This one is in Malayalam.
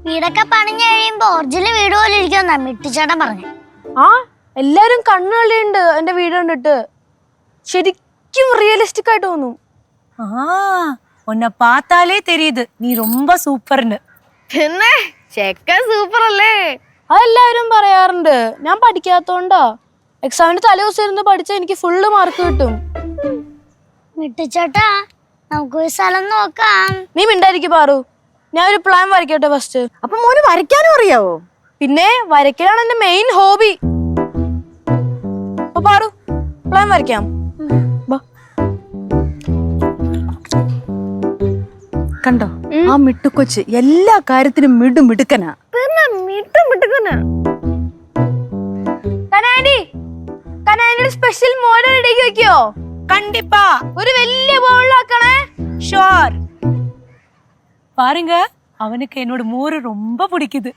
വീടൊക്കെ പണിഞ്ഞു കഴിയുമ്പോ ഒറിജിനൽ വീട് പോലെ ഇരിക്കുമെന്നാ മിട്ടിച്ചേട്ടൻ പറഞ്ഞു. ആ എല്ലാരും കണ്ണുകളിയുണ്ട് എന്റെ വീട് കണ്ടിട്ട്. ശരിക്കും റിയലിസ്റ്റിക് ആയിട്ട് തോന്നും. உன்னை பார்த்தாலே தெரியுது நீ ரொம்ப சூப்பர்னு. പിന്നെ ചെക്കൻ സൂപ്പർ അല്ലേ? അതെല്ലാവരും പറയാറുണ്ട്. ഞാൻ പഠിക്കാത്തോണ്ടാ. എക്സാമിന്റെ തലേ ദിവസം ഇരുന്ന് പഠിച്ചാൽ എനിക്ക് ഫുള്ള് മാർക്ക് കിട്ടും. മിട്ടിച്ചേട്ടാ നമുക്കൊരു സ്ഥലം നോക്കാം. നീ മിണ്ടായിരിക്കും പാറു. ഞാൻ ഒരു പ്ലാൻ വരയ്ക്കട്ടെ ഫസ്റ്റ്. അപ്പൊ മോന് വരയ്ക്കാനും അറിയാവോ? പിന്നെ വരയ്ക്കലാണ് എന്റെ മെയിൻ ഹോബി. അപ്പൊ പാറു പ്ലാൻ വരയ്ക്കാം. കണ്ടോ ആ മിട്ടുക്കൊച്ച് എല്ലാ കാര്യത്തിനും മിടുക്കനാ. കനാൻഡി സ്പെഷ്യൽ മോഡൽ റെഡിയാക്കി വെക്കോ? கண்டிப்பா ഒരു വലിയ ബൗളിലാക്കണേ. ஷோர். பாருங்க அவனுக்கு என்னோட மோரு ரொம்ப பிடிக்குது.